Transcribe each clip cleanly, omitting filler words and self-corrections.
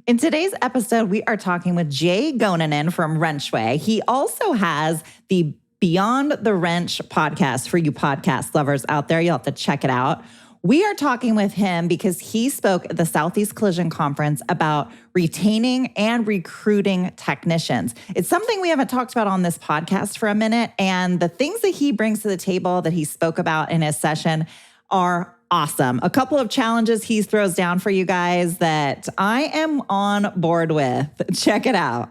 In today's episode, we are talking with Jay Goninen from Wrenchway. He also has the Beyond the Wrench podcast for you podcast lovers out there. You'll have to check it out. We are talking with him because he spoke at the Southeast Collision Conference about retaining and recruiting technicians. It's something we haven't talked about on this podcast for a minute, and the things that he brings to the table that he spoke about in his session are awesome. A couple of challenges he throws down for you guys that I am on board with. Check it out.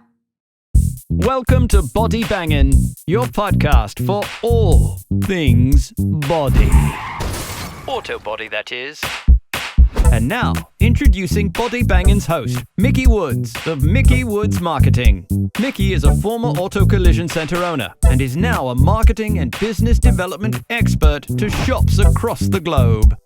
Welcome to Body Bangin', your podcast for all things body. Auto body, that is. And now, introducing Body Bangin's host, Mickey Woods of Mickey Woods Marketing. Mickey is a former auto collision center owner and is now a marketing and business development expert to shops across the globe.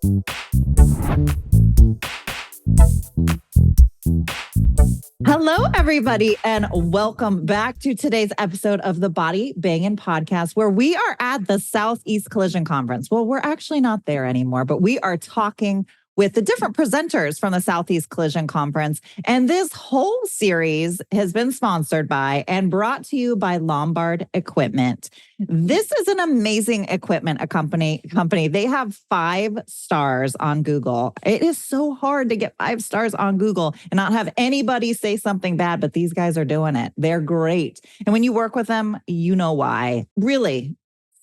Hello, everybody, and welcome back to today's episode of the Body Bangin' Podcast, where we are at the Southeast Collision Conference. Well, we're actually not there anymore, but we are talking with the different presenters from the Southeast Collision Conference. And this whole series has been sponsored by and brought to you by Lombard Equipment. This is an amazing equipment company. They have 5 stars on Google. It is so hard to get 5 stars on Google and not have anybody say something bad, but these guys are doing it. They're great. And when you work with them, you know why. Really.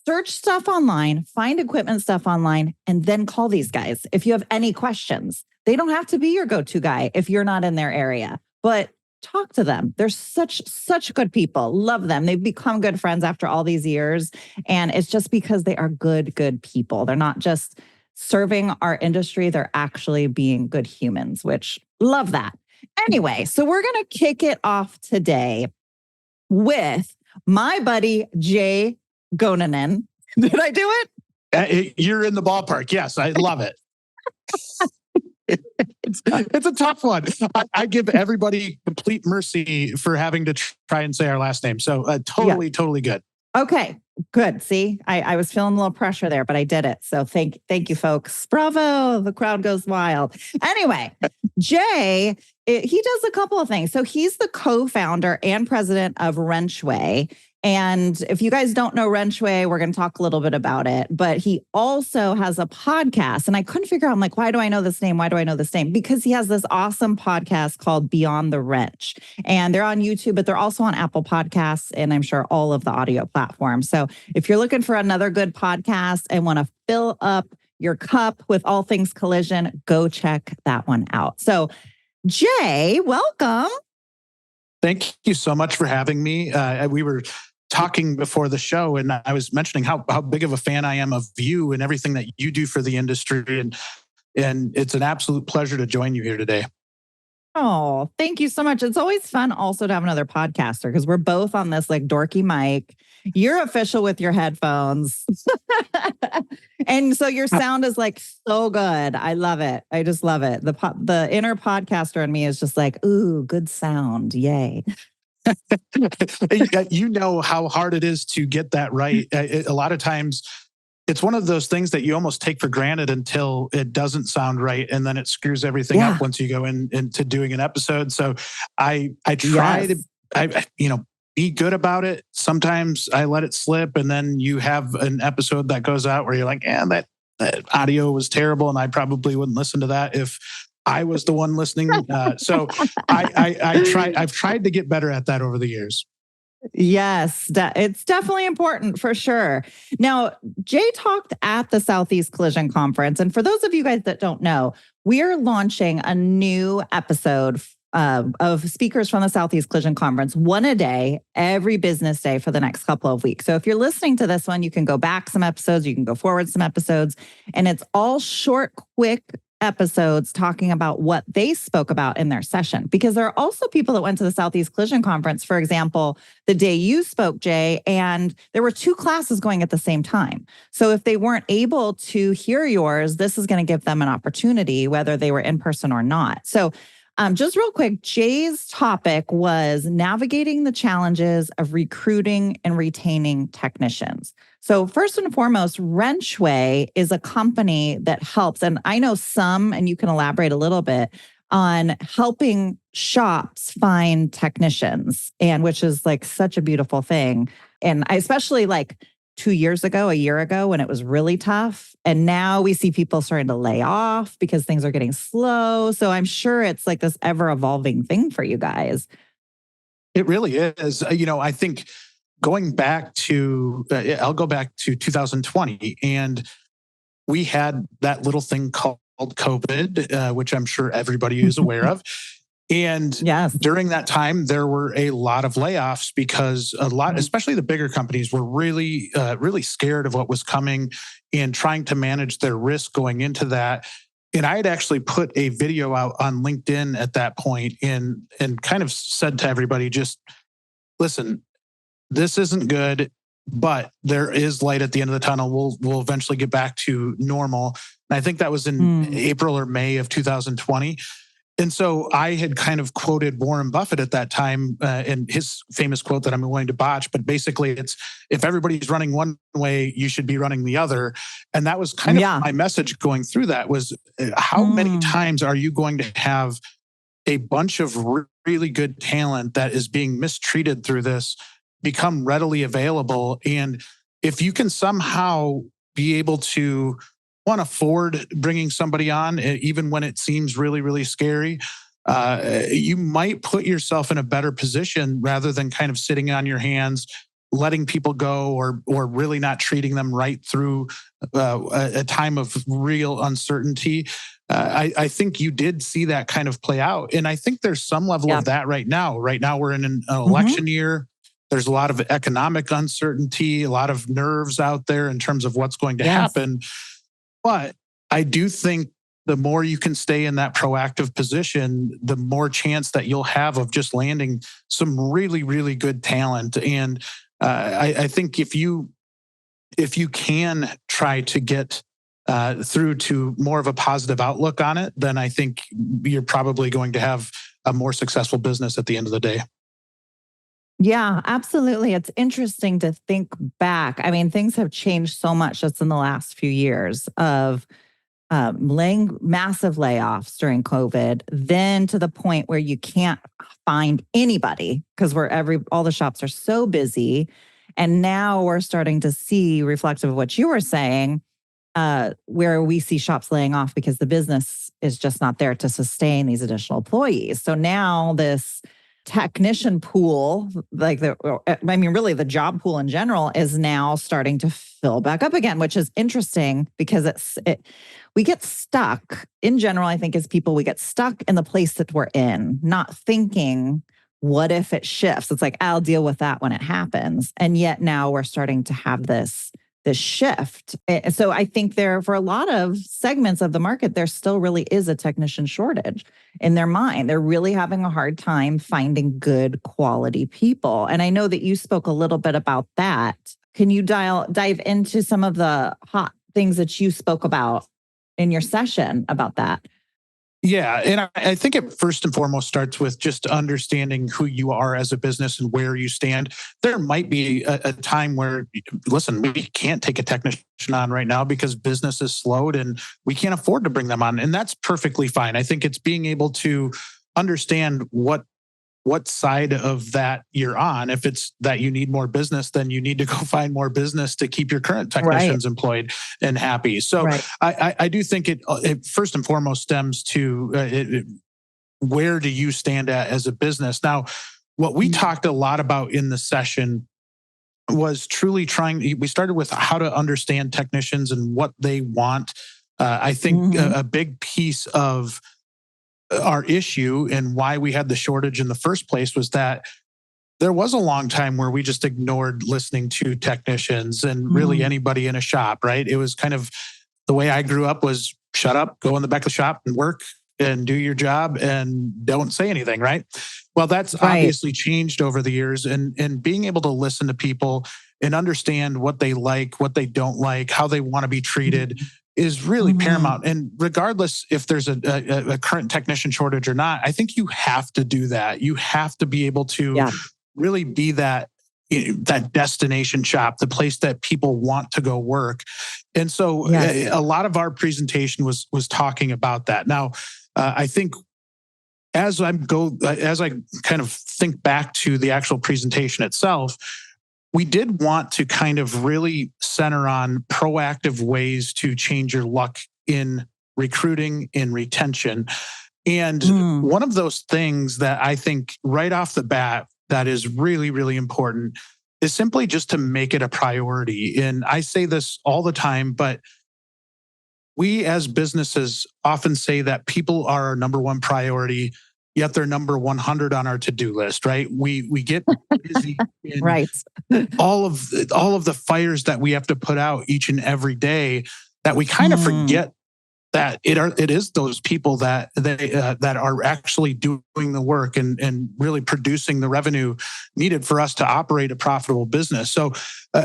Search stuff online, find equipment stuff online, and then call these guys if you have any questions. They don't have to be your go-to guy if you're not in their area, but talk to them. They're such good people. Love them. They've become good friends after all these years. And it's just because they are good people. They're not just serving our industry. They're actually being good humans, which love that. Anyway, so we're going to kick it off today with my buddy, Jay Goninen. Did I do it? You're in the ballpark. Yes, I love it. It's a tough one. I give everybody complete mercy for having to try and say our last name. So totally good. Okay, good. See, I was feeling a little pressure there, but I did it. So thank you, folks. Bravo. The crowd goes wild. Anyway, Jay, he does a couple of things. So he's the co-founder and president of Wrenchway. And if you guys don't know Wrenchway, we're going to talk a little bit about it. But he also has a podcast. And I couldn't figure out, I'm like, why do I know this name? Because he has this awesome podcast called Beyond the Wrench. And they're on YouTube, but they're also on Apple Podcasts and I'm sure all of the audio platforms. So if you're looking for another good podcast and want to fill up your cup with all things collision, go check that one out. So Jay, welcome. Thank you so much for having me. We were talking before the show, and I was mentioning how big of a fan I am of you and everything that you do for the industry, and it's an absolute pleasure to join you here today. Oh, thank you so much. It's always fun also to have another podcaster because we're both on this like dorky mic. You're official with your headphones. And so your sound is like so good. I love it. I just love it. The inner podcaster in me is just like, ooh, good sound. Yay. You know how hard it is to get that right. A lot of times it's one of those things that you almost take for granted until it doesn't sound right. And then it screws everything up once you go into doing an episode. So I try to be good about it. Sometimes I let it slip, and then you have an episode that goes out where you're like, that audio was terrible. And I probably wouldn't listen to that if I was the one listening. So I've tried to get better at that over the years. Yes, it's definitely important for sure. Now, Jay talked at the Southeast Collision Conference. And for those of you guys that don't know, we are launching a new episode of speakers from the Southeast Collision Conference, one a day, every business day for the next couple of weeks. So if you're listening to this one, you can go back some episodes, you can go forward some episodes, and it's all short, quick episodes talking about what they spoke about in their session. Because there are also people that went to the Southeast Collision Conference, for example, the day you spoke, Jay, and there were 2 classes going at the same time. So if they weren't able to hear yours, this is going to give them an opportunity, whether they were in person or not. So just real quick, Jay's topic was navigating the challenges of recruiting and retaining technicians. So first and foremost, Wrenchway is a company that helps, and I know some, and you can elaborate a little bit, on helping shops find technicians, and which is like such a beautiful thing. And I especially like a year ago when it was really tough. And now we see people starting to lay off because things are getting slow. So I'm sure it's like this ever evolving thing for you guys. It really is. I think going back to, I'll go back to 2020, and we had that little thing called COVID, which I'm sure everybody is aware of. And yes, during that time, there were a lot of layoffs because especially the bigger companies, were really, really scared of what was coming and trying to manage their risk going into that. And I had actually put a video out on LinkedIn at that point and kind of said to everybody, just listen, this isn't good, but there is light at the end of the tunnel. We'll eventually get back to normal. And I think that was in April or May of 2020. And so I had kind of quoted Warren Buffett at that time, and his famous quote that I'm going to botch, but basically it's, if everybody's running one way, you should be running the other. And that was kind of my message going through that was, how many times are you going to have a bunch of really good talent that is being mistreated through this become readily available? And if you can somehow be able to afford bringing somebody on, even when it seems really, really scary, you might put yourself in a better position rather than kind of sitting on your hands, letting people go, or really not treating them right through a time of real uncertainty. I think you did see that kind of play out. And I think there's some level of that right now. Right now, we're in an election year. There's a lot of economic uncertainty, a lot of nerves out there in terms of what's going to happen. But I do think the more you can stay in that proactive position, the more chance that you'll have of just landing some really, really good talent. And I think if you can try to get through to more of a positive outlook on it, then I think you're probably going to have a more successful business at the end of the day. Yeah, absolutely. It's interesting to think back. I mean, things have changed so much just in the last few years of laying massive layoffs during COVID, then to the point where you can't find anybody because all the shops are so busy. And now we're starting to see, reflective of what you were saying, where we see shops laying off because the business is just not there to sustain these additional employees. So now this technician pool, really the job pool in general, is now starting to fill back up again, which is interesting because we get stuck in general. I think as people, we get stuck in the place that we're in, not thinking, what if it shifts? It's like, I'll deal with that when it happens. And yet now we're starting to have this shift. So I think for a lot of segments of the market, there still really is a technician shortage in their mind. They're really having a hard time finding good quality people. And I know that you spoke a little bit about that. Can you dive into some of the hot things that you spoke about in your session about that? Yeah. And I think it first and foremost starts with just understanding who you are as a business and where you stand. There might be a time where, listen, we can't take a technician on right now because business is slowed and we can't afford to bring them on. And that's perfectly fine. I think it's being able to understand what side of that you're on. If it's that you need more business, then you need to go find more business to keep your current technicians employed and happy. So I do think it first and foremost stems to where do you stand at as a business? Now, what we talked a lot about in the session was truly we started with how to understand technicians and what they want. I think a big piece of our issue and why we had the shortage in the first place was that there was a long time where we just ignored listening to technicians and really anybody in a shop, right? It was kind of the way I grew up was shut up, go in the back of the shop and work and do your job and don't say anything, right? Well, that's obviously changed over the years, and being able to listen to people and understand what they like, what they don't like, how they want to be treated is really paramount. And regardless if there's a current technician shortage or not, I think you have to do that. You have to be able to really be that destination shop, the place that people want to go work. And so a lot of our presentation was talking about that. Now, I think as I kind of think back to the actual presentation itself, we did want to kind of really center on proactive ways to change your luck in recruiting, in retention. And one of those things that I think right off the bat that is really, really important is simply just to make it a priority. And I say this all the time, but we as businesses often say that people are our number one priority, yet they're number 100 on our to-do list, right? We get busy in right. all of the fires that we have to put out each and every day that we kind of forget that it is those people that are actually doing the work and really producing the revenue needed for us to operate a profitable business. So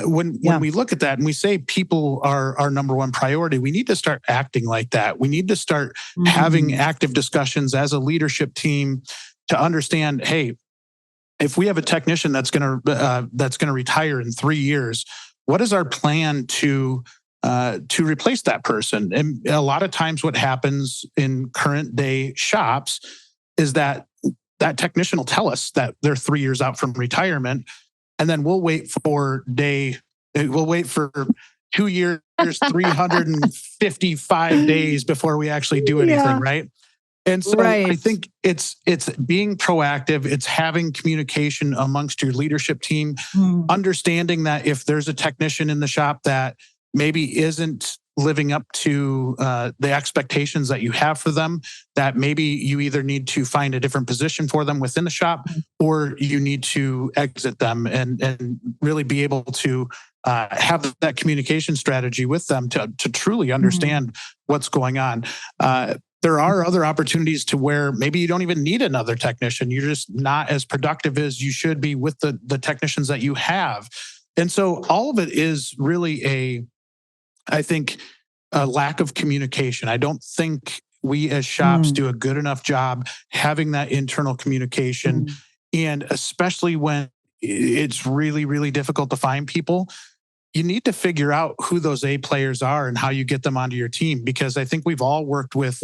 when we look at that and we say people are our number one priority, we need to start acting like that. We need to start having active discussions as a leadership team to understand, hey, if we have a technician that's going to retire in 3 years, what is our plan to replace that person? And a lot of times what happens in current day shops is that technician will tell us that they're 3 years out from retirement. And then we'll wait for 2 years, 355 days before we actually do anything. Right. And so I think it's being proactive. It's having communication amongst your leadership team, understanding that if there's a technician in the shop that maybe isn't living up to the expectations that you have for them, that maybe you either need to find a different position for them within the shop or you need to exit them and really be able to have that communication strategy with them to truly understand what's going on. There are other opportunities to where maybe you don't even need another technician. You're just not as productive as you should be with the technicians that you have. And so all of it is really I think, a lack of communication. I don't think we as shops do a good enough job having that internal communication. And especially when it's really, really difficult to find people, you need to figure out who those A players are and how you get them onto your team. Because I think we've all worked with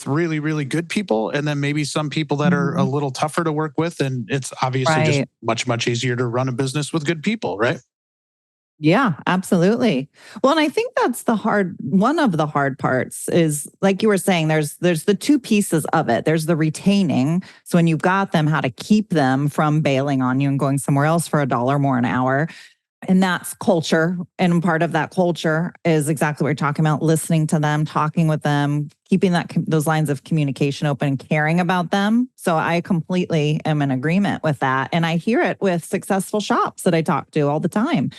really, really good people, and then maybe some people that are a little tougher to work with. And it's obviously just much, much easier to run a business with good people, right? Yeah, absolutely. Well, and I think that's one of the hard parts is, like you were saying, there's the two pieces of it. There's the retaining. So when you've got them, how to keep them from bailing on you and going somewhere else for $1 more an hour. And that's culture. And part of that culture is exactly what you're talking about, listening to them, talking with them, keeping those lines of communication open and caring about them. So I completely am in agreement with that. And I hear it with successful shops that I talk to all the time.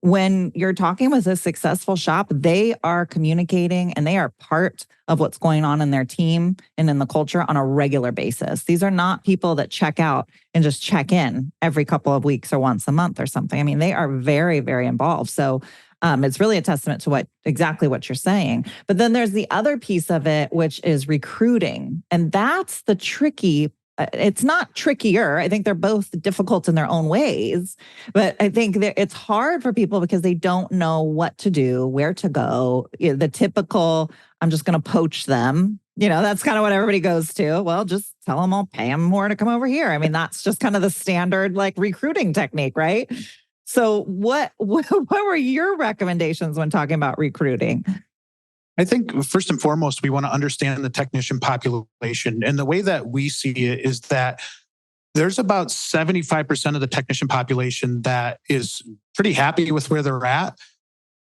When you're talking with a successful shop, they are communicating and they are part of what's going on in their team and in the culture on a regular basis. These are not people that check out and just check in every couple of weeks or once a month or something. I mean, they are very, very involved. So it's really a testament to exactly what you're saying. But then there's the other piece of it, which is recruiting. And that's the tricky. It's not trickier. I think they're both difficult in their own ways, but I think it's hard for people because they don't know what to do, where to go. The typical, I'm just going to poach them. That's kind of what everybody goes to. Well, just tell them I'll pay them more to come over here. I mean, that's just kind of the standard recruiting technique, right? So what were your recommendations when talking about recruiting? I think first and foremost, we want to understand the technician population. And the way that we see it is that there's about 75% of the technician population that is pretty happy with where they're at,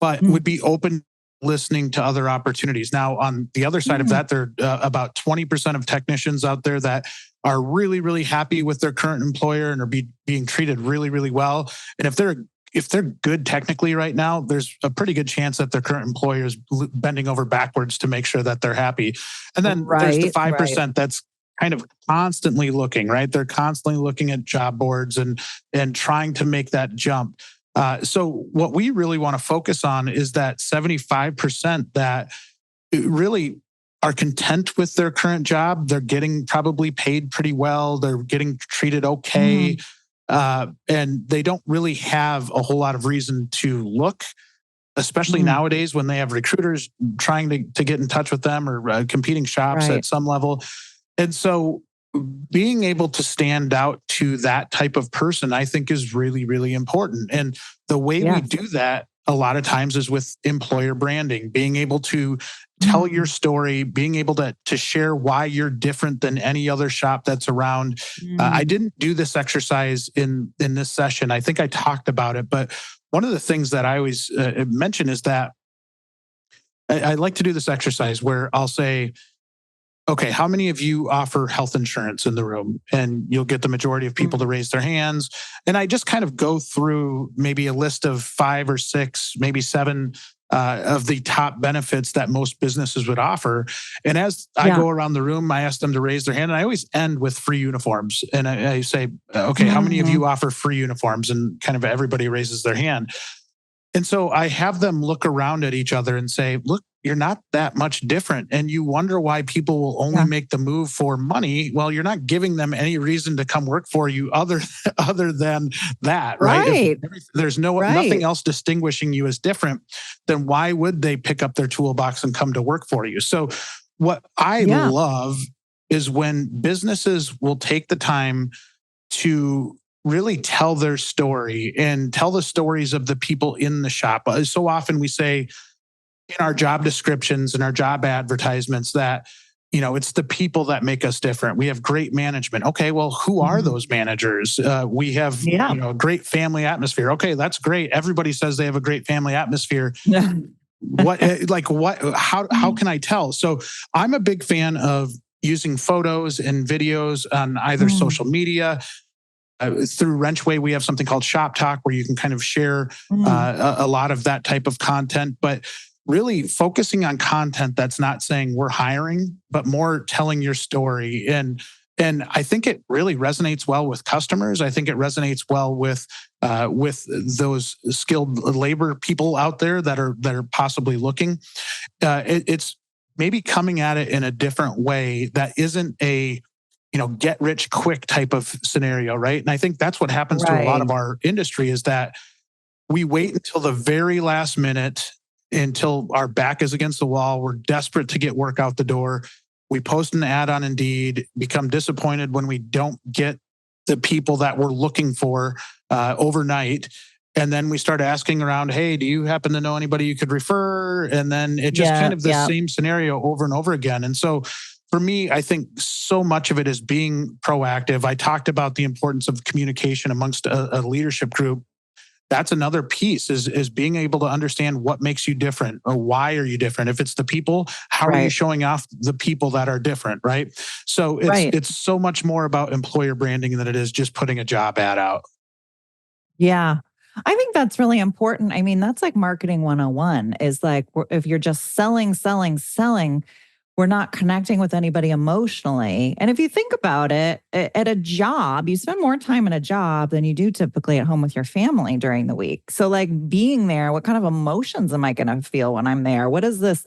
but would be open listening to other opportunities. Now, on the other side of that, there are about 20% of technicians out there that are really, really happy with their current employer and are being treated really, really well. And if they're good technically right now, there's a pretty good chance that their current employer is bending over backwards to make sure that they're happy. And then there's the 5% that's kind of constantly looking, right? They're constantly looking at job boards and trying to make that jump. So what we really want to focus on is that 75% that really are content with their current job. They're getting probably paid pretty well. They're getting treated okay. And they don't really have a whole lot of reason to look, especially nowadays when they have recruiters trying to get in touch with them or competing shops at some level. And so being able to stand out to that type of person, I think is really, really important. And the way we do that a lot of times is with employer branding, being able to tell your story, being able to share why you're different than any other shop that's around. I didn't do this exercise in this session. I think I talked about it, but one of the things that I always mention is that I like to do this exercise where I'll say, okay, how many of you offer health insurance in the room? And you'll get the majority of people to raise their hands. And I just kind of go through maybe a list of 5 or 6, maybe 7 of the top benefits that most businesses would offer. And as I go around the room, I ask them to raise their hand. And I always end with free uniforms. And I say, okay, how many of you offer free uniforms? And kind of everybody raises their hand. And so I have them look around at each other and say, look, you're not that much different. And you wonder why people will only make the move for money. Well, you're not giving them any reason to come work for you other than that, right? If there's nothing else distinguishing you as different, then why would they pick up their toolbox and come to work for you? So what I love is when businesses will take the time to really tell their story and tell the stories of the people in the shop. So often we say in our job descriptions and our job advertisements that, it's the people that make us different. We have great management. Okay, well, who are those managers? We have a great family atmosphere. Okay, that's great. Everybody says they have a great family atmosphere. How can I tell? So I'm a big fan of using photos and videos on either social media. Through Wrenchway, we have something called Shop Talk where you can kind of share a lot of that type of content, but really focusing on content that's not saying we're hiring, but more telling your story. And I think it really resonates well with customers. I think it resonates well with those skilled labor people out there that are possibly looking. It's maybe coming at it in a different way that isn't a get rich quick type of scenario, right? And I think that's what happens to a lot of our industry is that we wait until the very last minute, until our back is against the wall. We're desperate to get work out the door. We post an ad on Indeed, become disappointed when we don't get the people that we're looking for overnight. And then we start asking around, hey, do you happen to know anybody you could refer? And then it just kind of the same scenario over and over again. And so for me, I think so much of it is being proactive. I talked about the importance of communication amongst a leadership group. That's another piece is being able to understand what makes you different or why are you different. If it's the people, how are you showing off the people that are different, right? So it's so much more about employer branding than it is just putting a job ad out. Yeah. I think that's really important. I mean, that's like marketing 101 is like, if you're just selling, we're not connecting with anybody emotionally. And if you think about it, at a job, you spend more time in a job than you do typically at home with your family during the week. So like being there, what kind of emotions am I going to feel when I'm there? What does this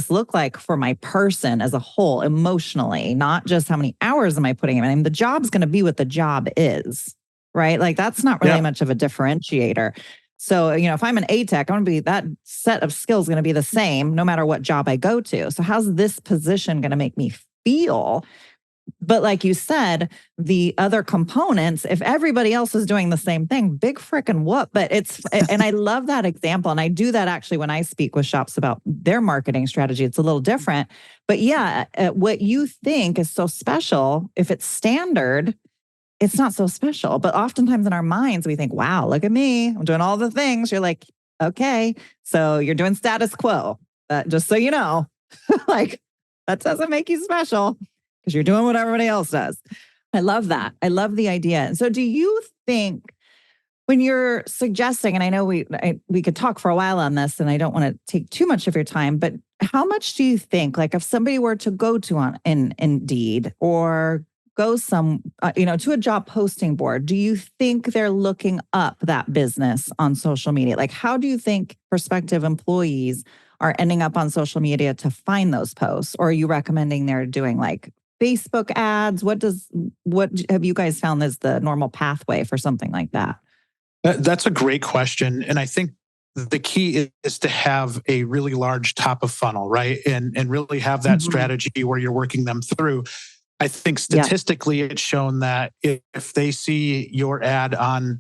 look like for my person as a whole emotionally, not just how many hours am I putting in? I mean, the job's going to be what the job is, right? Like that's not really much of a differentiator. So, if I'm an A-Tech, I'm going to be, that set of skills going to be the same no matter what job I go to. So how's this position going to make me feel? But like you said, the other components, if everybody else is doing the same thing, big frickin' whoop. But and I love that example. And I do that actually when I speak with shops about their marketing strategy. It's a little different. But what you think is so special, if it's standard, it's not so special. But oftentimes in our minds, we think, wow, look at me. I'm doing all the things. You're like, okay, so you're doing status quo. Just so you know, like that doesn't make you special because you're doing what everybody else does. I love that. I love the idea. And so do you think when you're suggesting, and I know we could talk for a while on this and I don't want to take too much of your time, but how much do you think, like if somebody were to go to Indeed or go to a job posting board, do you think they're looking up that business on social media? Like, how do you think prospective employees are ending up on social media to find those posts? Or are you recommending they're doing like Facebook ads? What have you guys found is the normal pathway for something like that? That's a great question. And I think the key is to have a really large top of funnel, right? And really have that strategy where you're working them through. I think statistically it's shown that if they see your ad on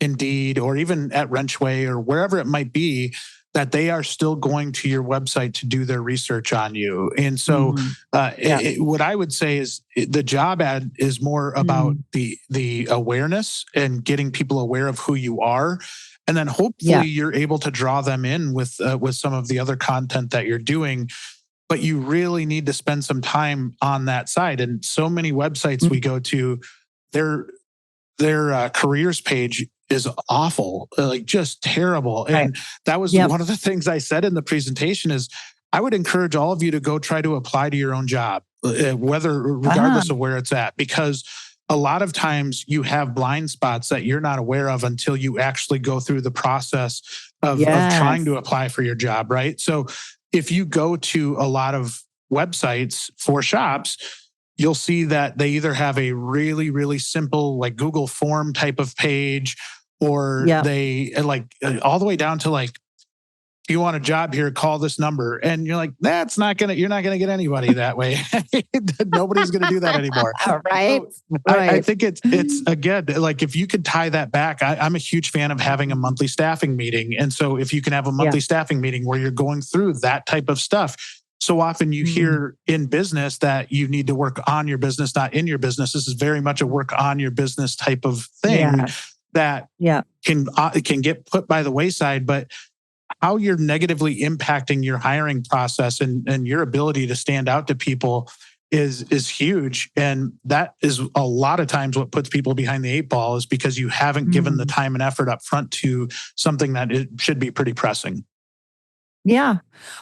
Indeed or even at Wrenchway or wherever it might be, that they are still going to your website to do their research on you. And so what I would say is the job ad is more about the awareness and getting people aware of who you are. And then hopefully you're able to draw them in with some of the other content that you're doing. But you really need to spend some time on that side. And so many websites we go to, their careers page is awful, like just terrible. And that was one of the things I said in the presentation is I would encourage all of you to go try to apply to your own job, regardless of where it's at, because a lot of times you have blind spots that you're not aware of until you actually go through the process of trying to apply for your job, right? So if you go to a lot of websites for shops, you'll see that they either have a really, really simple like Google form type of page, or they all the way down to like, if you want a job here, call this number. And you're like, you're not going to get anybody that way. Nobody's going to do that anymore. Right. So I think it's again, like if you could tie that back, I'm a huge fan of having a monthly staffing meeting. And so if you can have a monthly staffing meeting where you're going through that type of stuff, so often you hear in business that you need to work on your business, not in your business. This is very much a work on your business type of thing that can get put by the wayside. But how you're negatively impacting your hiring process and your ability to stand out to people is huge. And that is a lot of times what puts people behind the eight ball, is because you haven't given the time and effort up front to something that it should be pretty pressing. Yeah.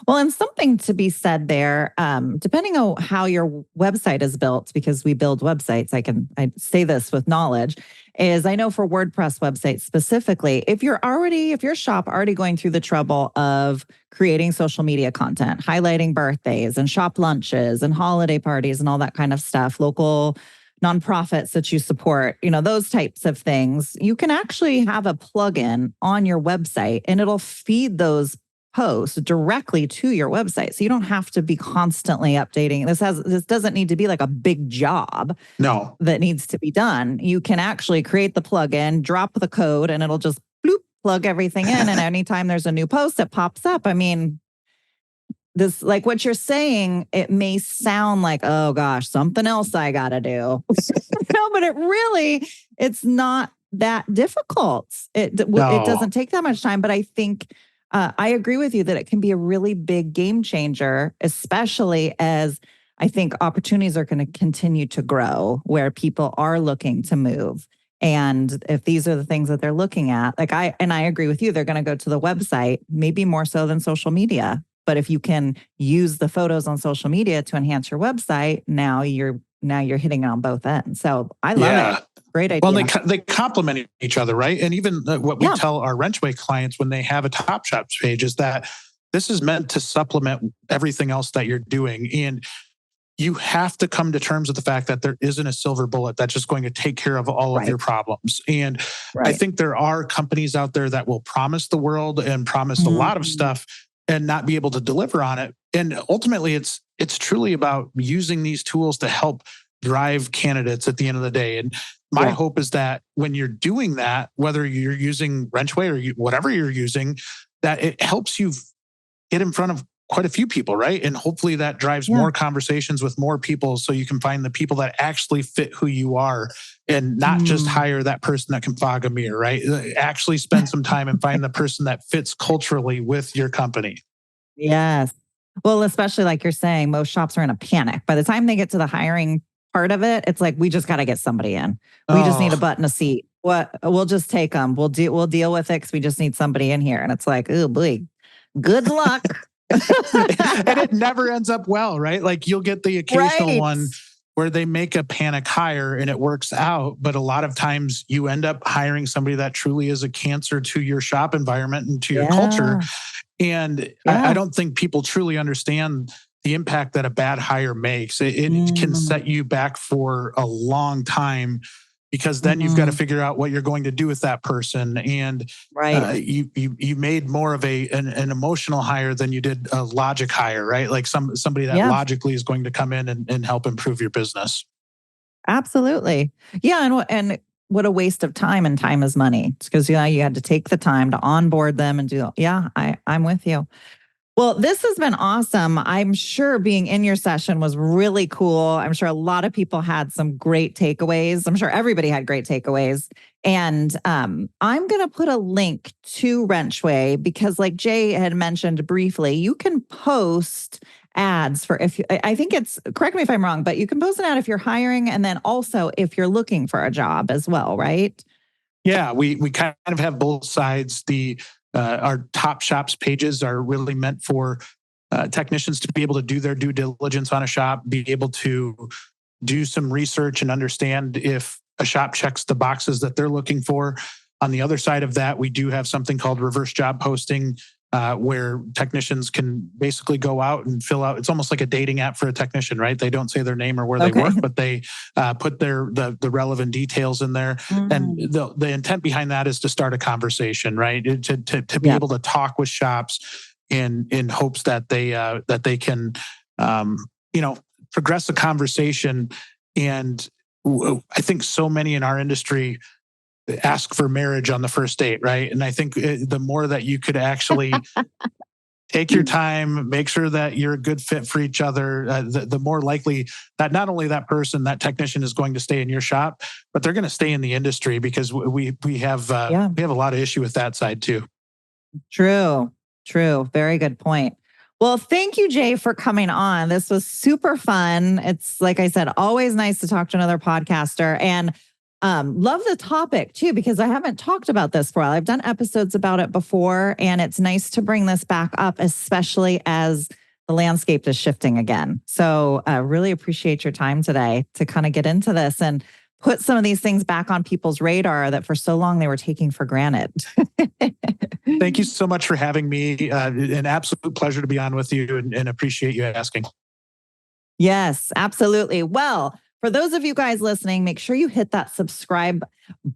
Well, and something to be said there, depending on how your website is built, because we build websites, I say this with knowledge, is I know for WordPress websites specifically, if your shop already going through the trouble of creating social media content, highlighting birthdays and shop lunches and holiday parties and all that kind of stuff, local nonprofits that you support, those types of things, you can actually have a plugin on your website and it'll feed those posts directly to your website. So you don't have to be constantly updating. This doesn't need to be like a big job that needs to be done. You can actually create the plugin, drop the code, and it'll just plug everything in. And anytime there's a new post that pops up, I mean, this, like what you're saying, it may sound like, oh gosh, something else I got to do. No, but it's not that difficult. It doesn't take that much time, but I think I agree with you that it can be a really big game changer, especially as I think opportunities are going to continue to grow where people are looking to move. And if these are the things that they're looking at, I agree with you, they're going to go to the website, maybe more so than social media. But if you can use the photos on social media to enhance your website, now you're hitting it on both ends. So I love it. Great idea. Well, they complement each other, right? And even what we tell our Wrenchway clients when they have a Top Shops page is that this is meant to supplement everything else that you're doing. And you have to come to terms with the fact that there isn't a silver bullet that's just going to take care of all of your problems. And I think there are companies out there that will promise the world and promise a lot of stuff and not be able to deliver on it. And ultimately, it's truly about using these tools to help drive candidates at the end of the day. And my hope is that when you're doing that, whether you're using Wrenchway or whatever you're using, that it helps you get in front of quite a few people, right? And hopefully that drives more conversations with more people so you can find the people that actually fit who you are and not just hire that person that can fog a mirror, right? Actually spend some time and find the person that fits culturally with your company. Yes. Well, especially like you're saying, most shops are in a panic. By the time they get to the hiring part of it, it's like, we just got to get somebody in. We just need a butt and a seat. We'll just take them. We'll deal with it because we just need somebody in here. And it's like, oh boy, good luck. And it never ends up well, right? Like you'll get the occasional one where they make a panic hire and it works out. But a lot of times you end up hiring somebody that truly is a cancer to your shop environment and to your culture. And I don't think people truly understand the impact that a bad hire makes. It can set you back for a long time because then you've got to figure out what you're going to do with that person. And you made more of an emotional hire than you did a logic hire, right? Like somebody that logically is going to come in and help improve your business. Absolutely. Yeah. And what a waste of time, and time is money. It's because, you had to take the time to onboard them and do, I'm with you. Well, this has been awesome. I'm sure being in your session was really cool. I'm sure a lot of people had some great takeaways. I'm sure everybody had great takeaways. And I'm going to put a link to Wrenchway because, like Jay had mentioned briefly, you can post ads for I think it's, correct me if I'm wrong, but you can post an ad if you're hiring and then also if you're looking for a job as well, right? Yeah, we kind of have both sides. Our top shops pages are really meant for technicians to be able to do their due diligence on a shop, be able to do some research and understand if a shop checks the boxes that they're looking for. On the other side of that, we do have something called reverse job posting, where technicians can basically go out and fill out. It's almost like a dating app for a technician, right? They don't say their name or where they work, but they put the relevant details in there. And the intent behind that is to start a conversation, right? To be able to talk with shops in hopes that they can progress the conversation. And I think so many in our industry ask for marriage on the first date, right? And I think the more that you could actually take your time, make sure that you're a good fit for each other, the more likely that not only that person, that technician is going to stay in your shop, but they're going to stay in the industry because we have a lot of issue with that side too. True. Very good point. Well, thank you, Jay, for coming on. This was super fun. It's, like I said, always nice to talk to another podcaster, and love the topic too, because I haven't talked about this for a while. I've done episodes about it before, and it's nice to bring this back up, especially as the landscape is shifting again. So I really appreciate your time today to kind of get into this and put some of these things back on people's radar that for so long they were taking for granted. Thank you so much for having me. An absolute pleasure to be on with you, and appreciate you asking. Yes, absolutely. Well, for those of you guys listening, make sure you hit that subscribe.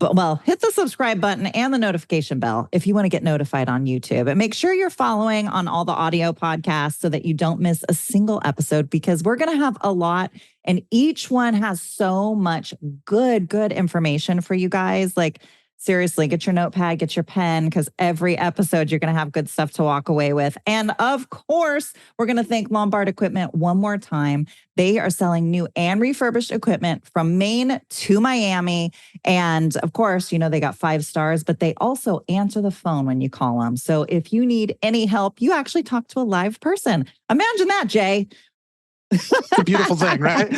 Hit the subscribe button and the notification bell if you want to get notified on YouTube. And make sure you're following on all the audio podcasts so that you don't miss a single episode, because we're going to have a lot, and each one has so much good information for you guys. Like, seriously, get your notepad, get your pen, because every episode you're going to have good stuff to walk away with. And of course, we're going to thank Lombard Equipment one more time. They are selling new and refurbished equipment from Maine to Miami. And of course, they got 5 stars, but they also answer the phone when you call them. So if you need any help, you actually talk to a live person. Imagine that, Jay. It's a beautiful thing, right?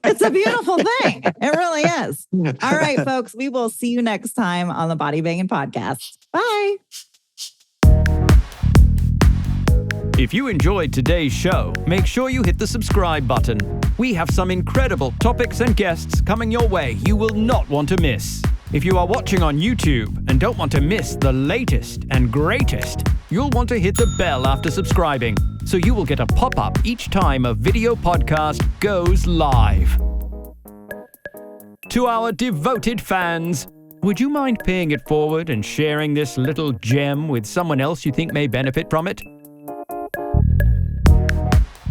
It's a beautiful thing. It really is. All right, folks, we will see you next time on the Body Banging Podcast. Bye. If you enjoyed today's show, make sure you hit the subscribe button. We have some incredible topics and guests coming your way you will not want to miss. If you are watching on YouTube and don't want to miss the latest and greatest, you'll want to hit the bell after subscribing, so you will get a pop-up each time a video podcast goes live. To our devoted fans, would you mind paying it forward and sharing this little gem with someone else you think may benefit from it?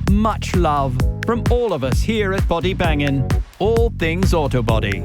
Much love from all of us here at Body Bangin', all things auto body.